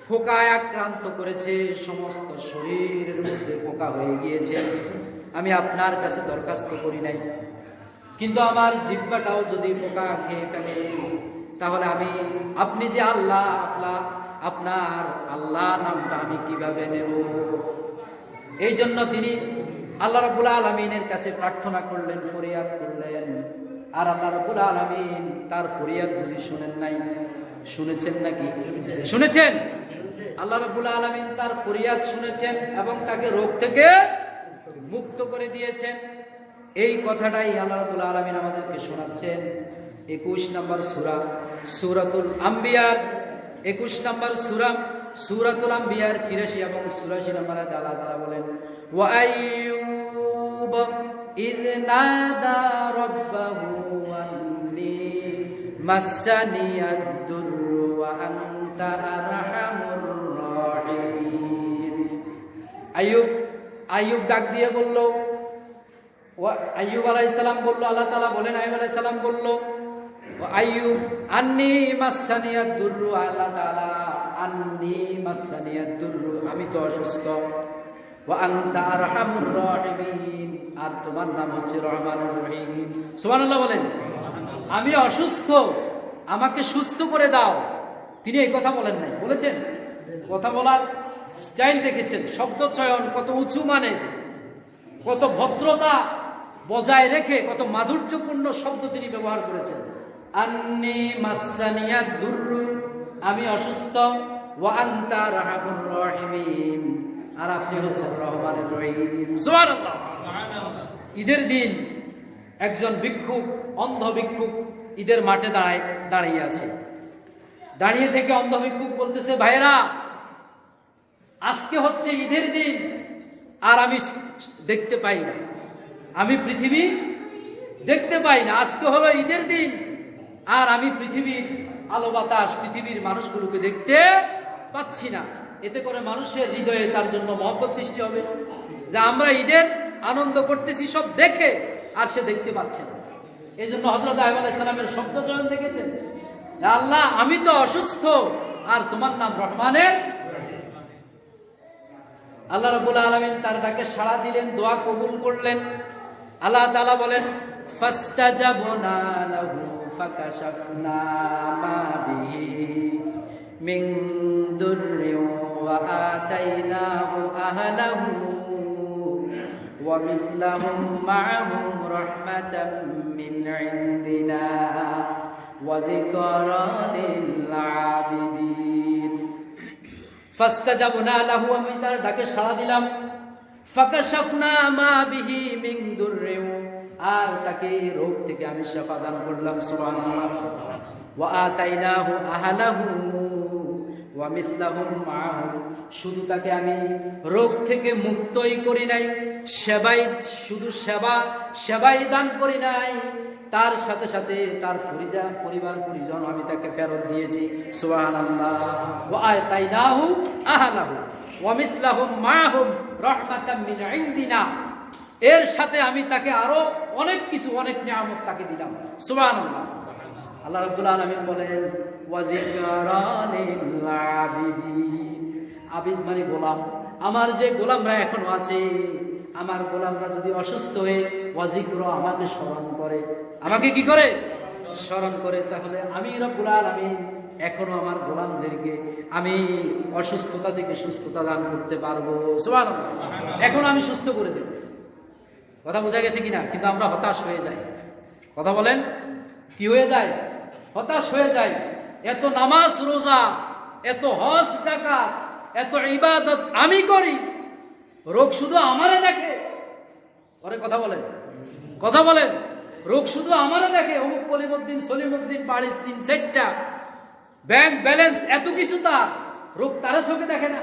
পোকায় আক্রান্ত করেছে, সমস্ত শরীরের মধ্যে পোকা হয়ে গিয়েছে। আমি আপনার কাছে দরখাস্ত করি নাই, কিন্তু আমার জিহ্বাটাও যদি পোকা খেয়ে ফেলে তাহলে আপনি যে আল্লাহ, আপনার আল্লাহ নামটা আমি কিভাবে নেব? এই জন্য তিনি আল্লাহ রাব্বুল আলামিনের কাছে প্রার্থনা করলেন, ফরিয়াদ করলেন। আর আল্লাহ রাব্বুল আলামিন তার ফরিয়াদ বুঝি শুনেন নাই? শুনেছেন নাকি? শুনেছেন। আল্লাহ রাব্বুল আলামিন তার ফরিয়াদ শুনেছেন এবং তাকে রোগ থেকে মুক্ত করে দিয়েছেন। এই কথাটাই আল্লাহ রাব্বুল আলামিন আমাদেরকে শোনাচ্ছেন 21 নম্বর সূরা, সূরাতুল আম্বিয়ার 21 নম্বর সূরা, সূরাতুল আম্বিয়ার 83 এবং 84 নম্বর আয়াতে আল্লাহ তাআলা বলেন, ওয়া আইয়ুব ইয নাদা রাব্বাহু আন্নী মাসানিয়াদ দুররু ওয়া আনতা আরহামুর রাহিমিন। আইয়ুব ডাক দিয়ে বলল, আইয়ুব আলাইহিস সালাম বলল, আল্লাহ তাআলা বলেন, আইয়ুব আলাইহিস সালাম বলল, আইয়ুব আন্নী মাসানিয়াদ দুররু, আল্লাহ তাআলা আন্নী মাসানিয়াদ দুররু, আমি তো অসুস্থ, ওয়া আনতা আরহামুর রাহিমিন, আর তোমার নাম হচ্ছে রহমানুর রহিম। সুবহানাল্লাহ বলেন। আমি অসুস্থ, আমাকে সুস্থ করে দাও। তিনি এই কথা বলেন নাই, বলেছেন? কথা বলার স্টাইল দেখেছেন, শব্দ চয়ন কত উঁচু, মানে কত ভদ্রতা বজায় রেখে কত মাধুর্যপূর্ণ শব্দ তিনি ব্যবহার করেছেন। আন্নি মাসানিয়া দুররু, আমি অসুস্থ, ওয়া আনতা আরহামুর রাহিমিন, আর আপনি হচ্ছেন রহমানুর রহিম। সুবহানাল্লাহ। ঈদের দিন একজন ভিক্ষুক, অন্ধ ভিক্ষুক ঈদের মাঠে দাঁড়িয়ে আছে। দাঁড়িয়ে থেকে অন্ধ ভিক্ষুক বলতেছে, ভাইরা আজকে হচ্ছে ঈদের দিন, আর আমি দেখতে পাই না, আমি পৃথিবী দেখতে পাই না। আজকে হলো ঈদের দিন, আর আমি পৃথিবীর আলো বাতাস, পৃথিবীর মানুষগুলোকে দেখতে পাচ্ছি না। এতে করে মানুষের হৃদয়ে তার জন্য মহব্বত সৃষ্টি হবে, যে আমরা ঈদের আনন্দ করতেছি সব দেখে, আর সে দেখতে পাচ্ছে না। এই জন্য হযরত আইয়ুব আলাইহিস সালামের শব্দ চয়ন দেখেছেন, আল্লাহ আমি তো অসুস্থ, আর তোমার নাম রহমানের। আল্লাহ রাব্বুল আলামিন তার ডাকে সাড়া দিলেন, দোয়া কবুল করলেন। আল্লাহ তাআলা বলেন, ফাস্তাজাবনা লাহু ফাকাশাফনা মা বিহি মিন দুররি ওয়া আতাইনাহু আহলাহু ওয়া মিসলাহুম মা'আহুম রাহমাতাম মিন ইনদিনা ওয়া যিকরা লিল আবিদিন। ফাস্তাজাবনা লাহু, আমি তার ডাকে সাড়া দিলাম। ফাকাশাফনা মা বিহি মিন দুররি, আর তাকে রোগ থেকে আমি শিফা দান করলাম। সুবহানাল্লাহ। ওয়া আতাইনাহু আহলাহু ওয়া মিসলাহুম মা'আহু, শুধু তাকে আমি রোগ থেকে মুক্তই করি নাই, শুধু সেবাই দান করি নাই, তার সাথে সাথে তার পরিবার পরিজন আমি তাকে ফেরত দিয়েছি। সুবহানাল্লাহ। ওয়া আতাইনাহু আহলাহু ওয়া মিসলাহুম মা'আহুম রাহমাতাম মিন ইনদিনা, এর সাথে আমি তাকে আরো অনেক কিছু, অনেক নিয়ামত তাকে দিলাম। সুবহানাল্লাহ। আল্লাহ রাব্বুল আলামিন বলেন, ওয়া যিকরা লিল আবিদিন, আবিদ মানে গোলাম। আমার যে গোলামরা এখনো আছে, আমার গোলামরা যদি অসুস্থ হয়ে ওয়া যিকরা, আমাকে স্মরণ করে, আমাকে কি করে স্মরণ করে, তাহলে আমি রব্বুল আলামিন এখনো আমার গোলামদেরকে আমি অসুস্থতা থেকে সুস্থতা দান করতে পারবো। সুবহানাল্লাহ। এখন আমি সুস্থ করে দেব। কথা বোঝা গেছে কিনা? কিন্তু আমরা হতাশ হয়ে যাই। কথা বলেন, কি হয়ে যায়? হতাশ হয়ে যায়। এত নামাজ রোজা, এত হজ যাকাত, এত ইবাদত আমি করি, রোগ শুধু আমারে দেখে। পরে কথা বলেন, কথা বলেন, রোগ শুধু আমারে দেখে। অমুক কলিমুদ্দিন, সলিমুদ্দিন, বাড়ির 3-4টা ব্যাংক ব্যালেন্স, এত কিছু, তার রোগ তারা চোখে দেখে না।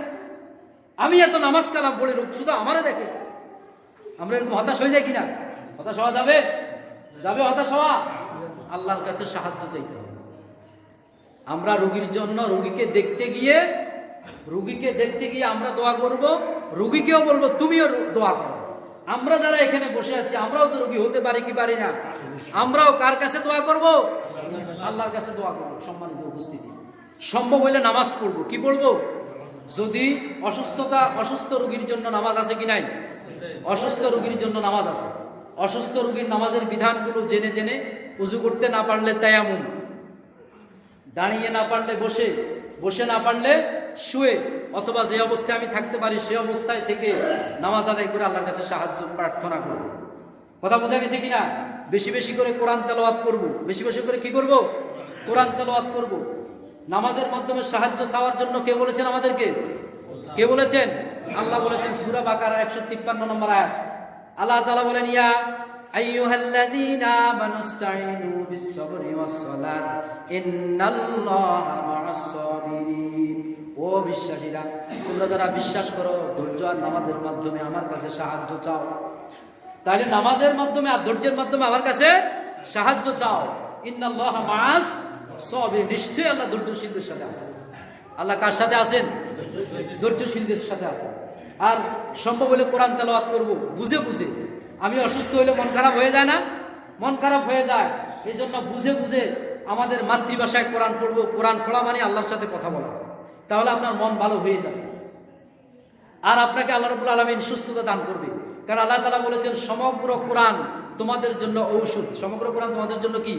আমি এত নামাজ কালাম পড়ি, রোগ শুধু আমারে দেখে। আমরা এরকম হতাশ হয়ে যাই কিনা? হতাশ হওয়া যাবে? যাবে হতাশ হওয়া? আল্লাহর কাছে সাহায্য চাইতে হবে। আমরা রোগীর জন্য, রোগীকে দেখতে গিয়ে আমরা দোয়া করব, রোগীকেও বলবো তুমিও দোয়া করো। আমরা যারা এখানে বসে আছি, আমরাও তো রোগী হতে পারি কি পারি না? আমরাও কার কাছে দোয়া করব? আল্লাহর কাছে দোয়া করব। সম্মানিত উপস্থিতি, সম্ভব হইলে নামাজ পড়বো। কি পড়বো? যদি অসুস্থ রোগীর জন্য নামাজ আছে কি নাই? অসুস্থ রোগীর জন্য নামাজ আছে। অসুস্থ রোগীর নামাজের বিধানগুলো জেনে জেনে, উযু করতে না পারলে তায়াম্মুম, দাঁড়িয়ে না পারলে বসে, বসে না পারলে শুয়ে, অথবা যে অবস্থায় আমি থাকতে পারি সেই অবস্থায় থেকে নামাজ আদায় করে আল্লাহর কাছে সাহায্য প্রার্থনা করব। কথা বোঝা গেছে কিনা? বেশি বেশি করে কোরআন তেলাওয়াত করব। বেশি বেশি করে কি করব? কোরআন তেলাওয়াত করব। নামাজের মাধ্যমে সাহায্য চাওয়ার জন্য কে বলেছেন আমাদেরকে? কে বলেছেন? আল্লাহ বলেছেন সূরা বাকারা 153 নম্বর আয়াত। আল্লাহ তাআলা বলেন, ইয়া আইয়ুহাল্লাযীনা আমানুস্তাঈনু বিস-সাবরি ওয়াস-সালাত ইন্নাল্লাহা মা'আস-সাবিরিন। ও বিশ্বাসীরা, তোমরা যারা বিশ্বাস করো, ধৈর্য আর নামাজের মাধ্যমে আমার কাছে সাহায্য চাও। তাহলে নামাজের মাধ্যমে আর ধৈর্যের মাধ্যমে আমার কাছে সাহায্য চাও। ইন্নাল্লাহা মা'আস-সাবিরিন, নিশ্চয়ই আল্লাহ ধৈর্যশীলদের সাথে আছেন। আল্লাহ কার সাথে আছেন? ধৈর্যশীলদের সাথে আছেন। আর সম্ভব হলে কোরআন তেলাওয়াত করব বুঝে বুঝে। আমি অসুস্থ হলে মন খারাপ হয়ে যায় না? মন খারাপ হয়ে যায়। এই জন্য বুঝে বুঝে আমাদের মাতৃভাষায় কোরআন পড়বো। কোরআন পড়া মানে আল্লাহর সাথে কথা বলা। তাহলে আপনার মন ভালো হয়ে যাবে, আর আপনাকে আল্লাহ রাব্বুল আলামিন সুস্থতা দান করবে। কারণ আল্লাহ তাআলা বলেছেন, সমগ্র কোরআন তোমাদের জন্য ঔষধ। সমগ্র কোরআন তোমাদের জন্য কি?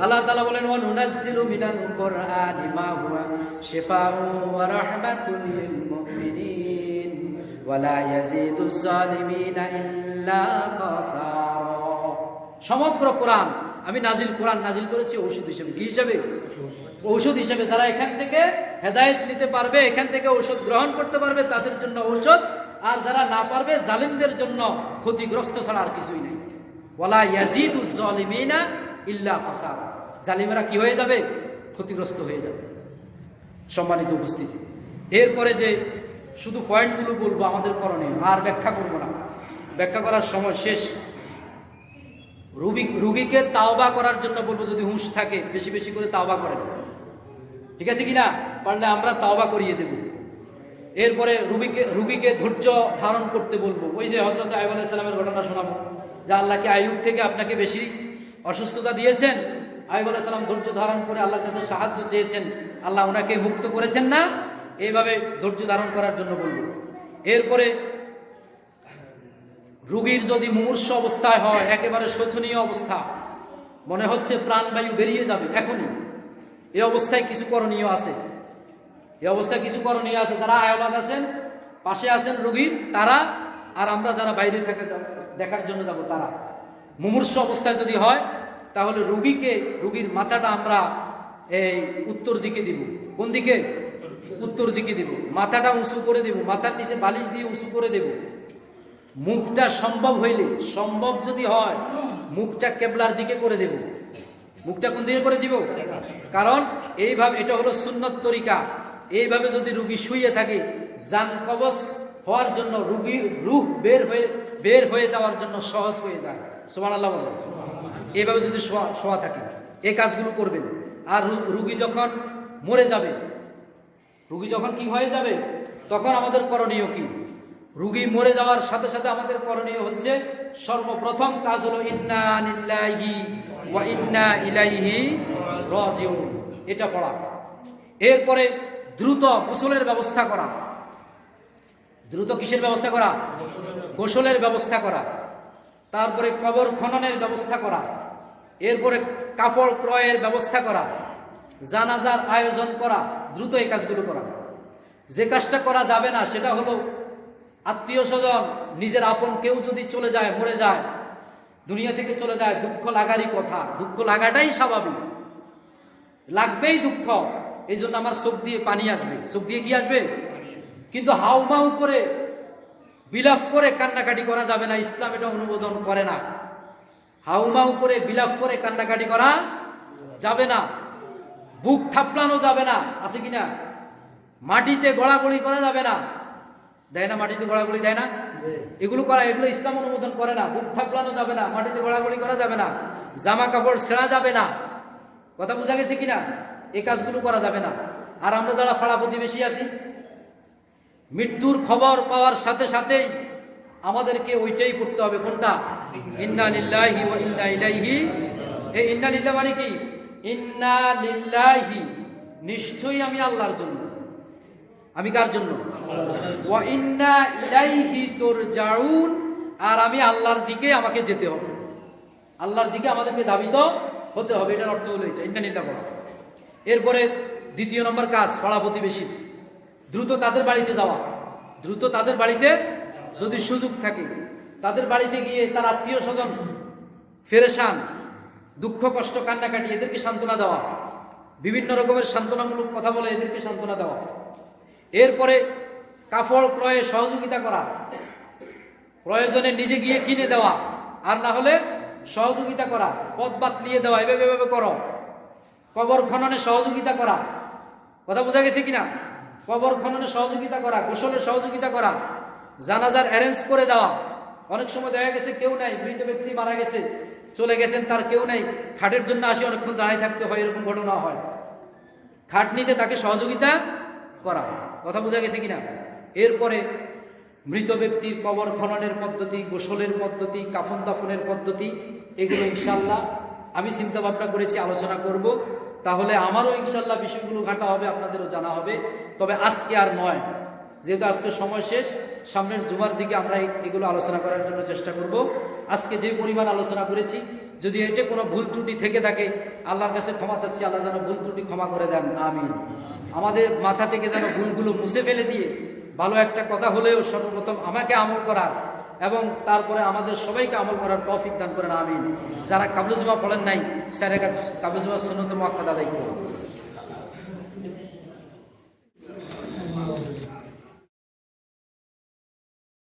আল্লাহ তাআলা বলেন, ওয়া নুনাজ্জিলু মিনাল কুরআনি মা হুয়া শিফাউন ওয়া রাহমাতুল লিল মুমিনিন ওয়ালা ইয়াজিদুজ জালিমিনা ইল্লা খাসারা। সমগ্র কোরআন আমি কোরআন নাজিল করেছি ঔষধ হিসেবে। কি হিসেবে? ঔষধ হিসেবে। যারা এখান থেকে হেদায়েত নিতে পারবে, এখান থেকে ঔষধ গ্রহণ করতে পারবে, তাদের জন্য ঔষধ। আর যারা না পারবে, জালিমদের জন্য ক্ষতিগ্রস্ত ছাড়া আর কিছুই নেই। ওয়ালা ইয়াজিদুজ জালিমিনা ইল্লা খাসারা। জালিমেরা কি হয়ে যাবে? ক্ষতিগ্রস্ত হয়ে যাবে। সম্মানিত উপস্থিতি, এরপরে যে শুধু পয়েন্টগুলো বলবো আমাদের করণীয়, আর ব্যাখ্যা করবো না, ব্যাখ্যা করার সময় শেষ। রুগীকে তাওবা করার জন্য বলবো, যদি হুঁশ থাকে বেশি বেশি করে তাওবা করেন। ঠিক আছে কিনা? পারলে আমরা তাওবা করিয়ে দেব। এরপরে রুগীকে ধৈর্য ধারণ করতে বলবো। ওই যে হযরত আইয়ুব আলাইহিস সালামের ঘটনা শোনাবো, যে আল্লাহ কি আইয়ুব থেকে আপনাকে বেশি অসুস্থতা দিয়েছেন? আইয়ুব আলাইহিস সালাম ধৈর্য ধারণ করে আল্লাহর কাছে সাহায্য চেয়েছেন, আল্লাহ ওনাকে মুক্ত করেছেন না? এইভাবে ধৈর্য ধারণ করার জন্য বলবো। এরপরে রোগীর যদি মুমূর্ষু অবস্থায় হয়, একেবারে শোচনীয় অবস্থা, মনে হচ্ছে প্রাণবায়ু বেরিয়ে যাবে এখনই, এই অবস্থায় কিছু করণীয় আছে। এই অবস্থায় কিছু করণীয় আছে। যারা আয়াবাদ আছেন, পাশে আছেন রোগীর, তারা, আর আমরা যারা বাইরে থেকে দেখার জন্য যাব, তারা। মুমূর্ষু অবস্থায় যদি হয়, তাহলে রোগীর মাথাটা আমরা এই উত্তর দিকে দিব। কোন দিকে? উত্তর দিকে দিব। মাথাটা উঁচু করে দেব, মাথার নিচে বালিশ দিয়ে উঁচু করে দেব। মুখটা সম্ভব যদি হয়, মুখটা কেবলার দিকে করে দেব। মুখটা কোন দিকে করে দিব? কারণ এইভাবে, এটা হলো সুন্নত তরিকা। এইভাবে যদি রুগী শুয়ে থাকে, জান কবজ হওয়ার জন্য, রুগী রূহ বের হয়ে যাওয়ার জন্য সহজ হয়ে যায়। সুবহানাল্লাহ বলেন। এইভাবে যদি শোয়া থাকে, এই কাজগুলো করবেন। আর রুগী যখন মরে যাবে, রুগী যখন কি হয়ে যাবে, তখন আমাদের করণীয় কি? রুগী মরে যাওয়ার সাথে সাথে আমাদের করণীয় হচ্ছে, সর্বপ্রথম কাজ হলো ইন্না লিল্লাহি ওয়া ইন্না ইলাইহি রাজিউন, এটা পড়া। এরপরে দ্রুত গোসলের ব্যবস্থা করা। দ্রুত কিসের ব্যবস্থা করা? গোসলের ব্যবস্থা করা। তারপরে কবর খননের ব্যবস্থা করা। এরপরে কাপড় ক্রয়ের ব্যবস্থা করা। জানাজার আয়োজন করা। দ্রুত এই কাজগুলো করা। যে কাজটা করা যাবে না, সেটা হলো আত্মীয় স্বজন, নিজের আপন কেউ যদি চলে যায়, মরে যায়, দুনিয়া থেকে চলে যায়, দুঃখ লাগারই কথা। দুঃখ লাগাটাই স্বাভাবিক, লাগবেই দুঃখ। এই জন্য আমার চোখ দিয়ে পানি আসবে। চোখ দিয়ে কি আসবে? কিন্তু হাউমাউ করে, বিলাপ করে কান্নাকাটি করা যাবে না। ইসলাম এটা অনুমোদন করে না। হাউমাউ করে, বিলাপ করে কান্নাকাটি করা যাবে না। বুক থাপলানো যাবে না, আছে কিনা? মাটিতে গড়াগড়ি করা যাবে না। দেয় না? মাটিতে গড়াগড়ি দেয় না? এগুলো ইসলাম অনুমোদন করে না। বুক থাপলানো যাবে না, মাটিতে গড়াগড়ি করা যাবে না, জামা কাপড় ছেঁড়া যাবে না। কথা বোঝা গেছে কিনা? এই কাজগুলো করা যাবে না। আর আমরা যারা পাড়া প্রতিবেশী আছি, মৃত্যুর খবর পাওয়ার সাথে সাথেই আমাদেরকে ওইটাই করতে হবে। কোনটা? ইন্না লিল্লাহি ওয়া ইন্না ইলাইহি। এই ইন্না লিল্লাহ মানে কি? ইন্না লিল্লাহি, নিশ্চয়ই আমি আল্লাহর জন্য। আমি কার জন্য? ওয়া ইন্না ইলাইহি তুরজাউন, আর আমি আল্লাহর দিকে, আমাকে যেতে হবে। আল্লাহর দিকে আমাদেরকে ধাবিত হতে হবে। এটার অর্থ হলো এটা, ইন্না লিল্লাহ বলা। এরপরে দ্বিতীয় নম্বর কাজ, পাড়া প্রতিবেশী, দ্রুত তাদের বাড়িতে যাওয়া। দ্রুত তাদের বাড়িতে যদি সুযোগ থাকে, তাদের বাড়িতে গিয়ে তার আত্মীয় স্বজন ফেরেশান, দুঃখ কষ্ট কান্নাকাটি, এদেরকে সান্ত্বনা দেওয়া। বিভিন্ন রকমের সান্ত্বনামূলক কথা বলে এদেরকে সান্ত্বনা দেওয়া। এরপরে কাপড় ক্রয়ে সহযোগিতা করা। প্রয়োজনে নিজে গিয়ে কিনে দেওয়া, আর না হলে সহযোগিতা করা। পথ বাতলিয়ে দেওয়া, এভাবে করো। কবর খননে সহযোগিতা করা। কথা বোঝা গেছে কিনা? কবর খননে সহযোগিতা করা, গোসলের সহযোগিতা করা, জানাজার অ্যারেঞ্জ করে দেওয়া। অনেক সময় দেখা গেছে কেউ নাই, মৃত ব্যক্তি মারা গেছে, চলে গেছেন, তার কেউ নেই, খাটের জন্য আসি অনেকক্ষণ দাঁড়িয়ে থাকতে হয়, এরকম ঘটনা হয়। খাট নিতে তাকে সহযোগিতা করা। কথা বোঝা গেছে কিনা? এরপরে মৃত ব্যক্তির কবর খননের পদ্ধতি, গোসলের পদ্ধতি, কাফন দাফনের পদ্ধতি, এগুলো ইনশাল্লাহ আমি চিন্তা ভাবনা করেছি, আলোচনা করব। তাহলে আমারও ইনশাল্লাহ বিষয়গুলো ঘাটা হবে, আপনাদেরও জানা হবে। তবে আজকে আর নয়, যেহেতু আজকে সময় শেষ, সামনের জুমার দিকে আমরা এগুলো আলোচনা করার জন্য চেষ্টা করব। আজকে যে পরিমাণ আলোচনা করেছি, যদি এতে কোনো ভুল ত্রুটি থেকে থাকে, আল্লাহর কাছে ক্ষমা চাচ্ছি, আল্লাহ যেন ভুল ত্রুটি ক্ষমা করে দেন, আমিন। আমাদের মাথা থেকে যেন ভুলগুলো মুছে ফেলে দিয়ে ভালো একটা কথা হলেও সর্বপ্রথম আমাকে আমল করার এবং তারপরে আমাদের সবাইকে আমল করার তৌফিক দান করেন আমিন। যারা কাবলে জুমা পড়েন নাই স্যারের কাছে কাবলে জুমার সুন্নত মুআক্কাদা আদায় করুন।